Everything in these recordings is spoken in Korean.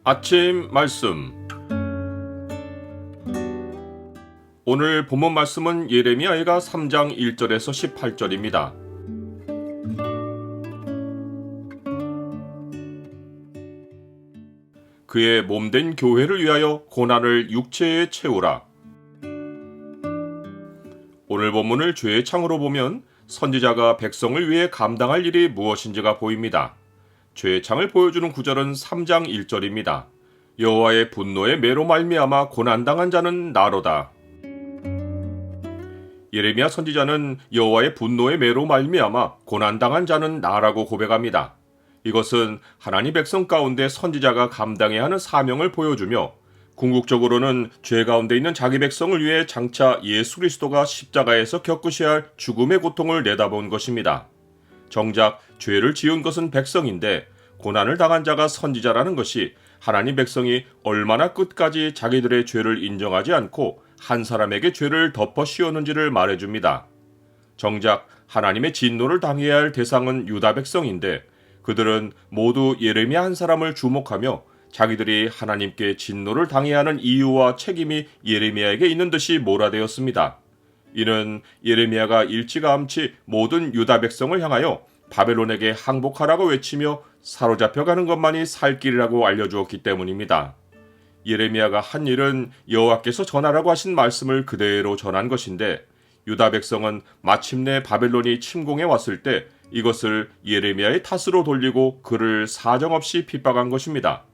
아침 말씀. 오늘 본문 말씀은 예레미야가 3장 1절에서 18절입니다. 그의 몸된 교회를 위하여 고난을 육체에 채우라. 오늘 본문을 죄의 창으로 보면 선지자가 백성을 위해 감당할 일이 무엇인지가 보입니다. 죄의 창을 보여주는 구절은 3장 1절입니다. 여호와의 분노의 매로 말미암아 고난당한 자는 나로다. 예레미야 선지자는 여호와의 분노의 매로 말미암아 고난당한 자는 나라고 고백합니다. 이것은 하나님 백성 가운데 선지자가 감당해야 하는 사명을 보여주며 궁극적으로는 죄 가운데 있는 자기 백성을 위해 장차 예수 그리스도가 십자가에서 겪으셔야 할 죽음의 고통을 내다본 것입니다. 정작 죄를 지은 것은 백성인데 고난을 당한 자가 선지자라는 것이 하나님 백성이 얼마나 끝까지 자기들의 죄를 인정하지 않고 한 사람에게 죄를 덮어 씌웠는지를 말해줍니다. 정작 하나님의 진노를 당해야 할 대상은 유다 백성인데 그들은 모두 예레미야 한 사람을 주목하며 자기들이 하나님께 진노를 당해야 하는 이유와 책임이 예레미야에게 있는 듯이 몰아되었습니다. 이는 예레미야가 일찌감치 모든 유다 백성을 향하여 바벨론에게 항복하라고 외치며 사로잡혀가는 것만이 살 길이라고 알려주었기 때문입니다. 예레미야가 한 일은 여호와께서 전하라고 하신 말씀을 그대로 전한 것인데 유다 백성은 마침내 바벨론이 침공해 왔을 때 이것을 예레미야의 탓으로 돌리고 그를 사정없이 핍박한 것입니다.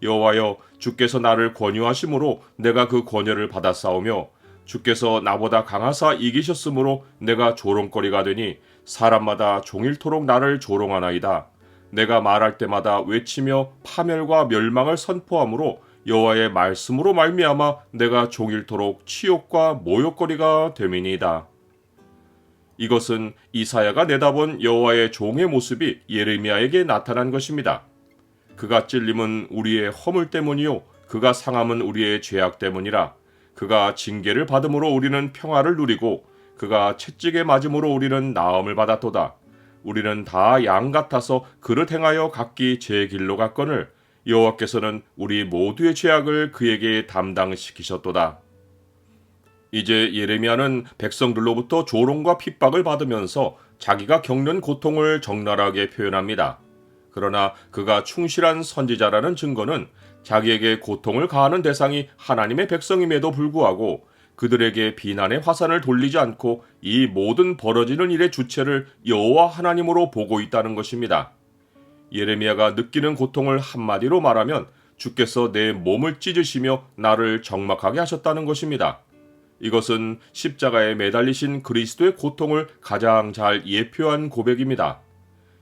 여호와여, 주께서 나를 권유하심으로 내가 그 권유를 받아 싸우며 주께서 나보다 강하사 이기셨으므로 내가 조롱거리가 되니 사람마다 종일토록 나를 조롱하나이다. 내가 말할 때마다 외치며 파멸과 멸망을 선포함으로 여호와의 말씀으로 말미암아 내가 종일토록 치욕과 모욕거리가 됨이니이다. 이것은 이사야가 내다본 여호와의 종의 모습이 예레미야에게 나타난 것입니다. 그가 찔림은 우리의 허물 때문이요 그가 상함은 우리의 죄악 때문이라. 그가 징계를 받음으로 우리는 평화를 누리고 그가 채찍에 맞음으로 우리는 나음을 받았도다. 우리는 다 양 같아서 그릇 행하여 각기 제 길로 갔거늘 여호와께서는 우리 모두의 죄악을 그에게 담당시키셨도다. 이제 예레미야는 백성들로부터 조롱과 핍박을 받으면서 자기가 겪는 고통을 적나라하게 표현합니다. 그러나 그가 충실한 선지자라는 증거는 자기에게 고통을 가하는 대상이 하나님의 백성임에도 불구하고 그들에게 비난의 화살을 돌리지 않고 이 모든 벌어지는 일의 주체를 여호와 하나님으로 보고 있다는 것입니다. 예레미야가 느끼는 고통을 한마디로 말하면 주께서 내 몸을 찢으시며 나를 적막하게 하셨다는 것입니다. 이것은 십자가에 매달리신 그리스도의 고통을 가장 잘 예표한 고백입니다.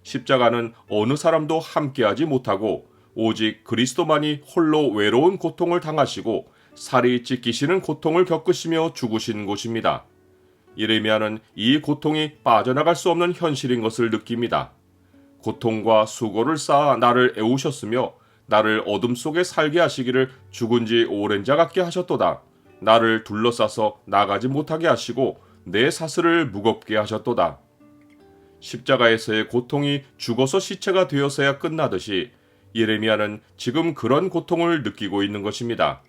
십자가는 어느 사람도 함께하지 못하고 오직 그리스도만이 홀로 외로운 고통을 당하시고 살이 찢기시는 고통을 겪으시며 죽으신 곳입니다. 예레미야는 이 고통이 빠져나갈 수 없는 현실인 것을 느낍니다. 고통과 수고를 쌓아 나를 애우셨으며 나를 어둠 속에 살게 하시기를 죽은 지 오랜 자 같게 하셨도다. 나를 둘러싸서 나가지 못하게 하시고 내 사슬을 무겁게 하셨도다. 십자가에서의 고통이 죽어서 시체가 되어서야 끝나듯이 예레미야는 지금 그런 고통을 느끼고 있는 것입니다.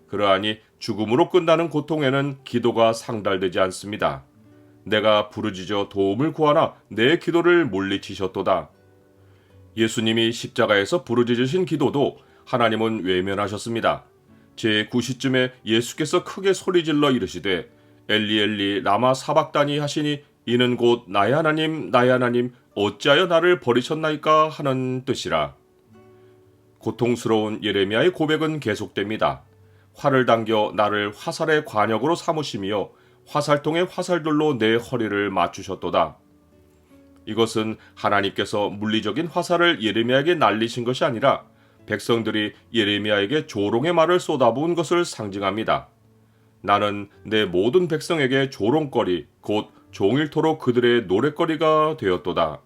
그러하니 죽음으로 끝나는 고통에는 기도가 상달되지 않습니다. 내가 부르짖어 도움을 구하나 내 기도를 물리치셨도다. 예수님이 십자가에서 부르짖으신 기도도 하나님은 외면하셨습니다. 제9시쯤에 예수께서 크게 소리질러 이르시되 엘리 엘리 라마 사박다니 하시니 이는 곧 나의 하나님 어찌하여 나를 버리셨나이까 하는 뜻이라. 고통스러운 예레미야의 고백은 계속됩니다. 활을 당겨 나를 화살의 관역으로 삼으시며 화살통의 화살들로 내 허리를 맞추셨도다. 이것은 하나님께서 물리적인 화살을 예레미야에게 날리신 것이 아니라 백성들이 예레미야에게 조롱의 말을 쏟아부은 것을 상징합니다. 나는 내 모든 백성에게 조롱거리 곧 종일토록 그들의 노랫거리가 되었도다.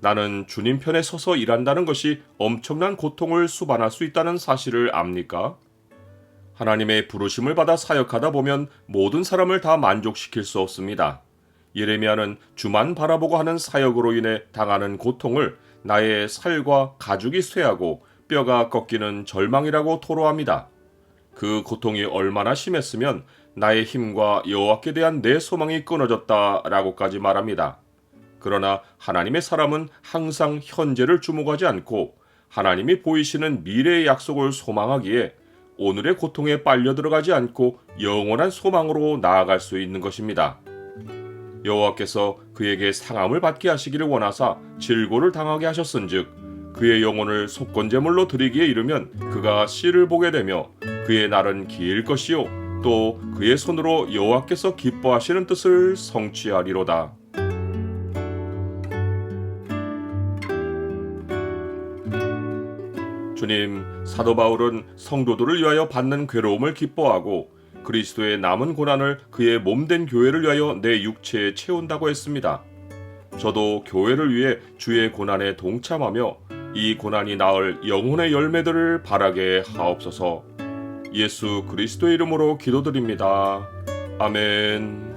나는 주님 편에 서서 일한다는 것이 엄청난 고통을 수반할 수 있다는 사실을 압니까? 하나님의 부르심을 받아 사역하다 보면 모든 사람을 다 만족시킬 수 없습니다. 예레미야는 주만 바라보고 하는 사역으로 인해 당하는 고통을 나의 살과 가죽이 쇠하고 뼈가 꺾이는 절망이라고 토로합니다. 그 고통이 얼마나 심했으면 나의 힘과 여호와께 대한 내 소망이 끊어졌다라고까지 말합니다. 그러나 하나님의 사람은 항상 현재를 주목하지 않고 하나님이 보이시는 미래의 약속을 소망하기에 오늘의 고통에 빨려 들어가지 않고 영원한 소망으로 나아갈 수 있는 것입니다. 여호와께서 그에게 상함을 받게 하시기를 원하사 질고를 당하게 하셨은즉 그의 영혼을 속건제물로 드리기에 이르면 그가 씨를 보게 되며 그의 날은 길 것이요 또 그의 손으로 여호와께서 기뻐하시는 뜻을 성취하리로다. 주님, 사도 바울은 성도들을 위하여 받는 괴로움을 기뻐하고 그리스도의 남은 고난을 그의 몸된 교회를 위하여 내 육체에 채운다고 했습니다. 저도 교회를 위해 주의 고난에 동참하며 이 고난이 낳을 영혼의 열매들을 바라게 하옵소서. 예수 그리스도의 이름으로 기도드립니다. 아멘.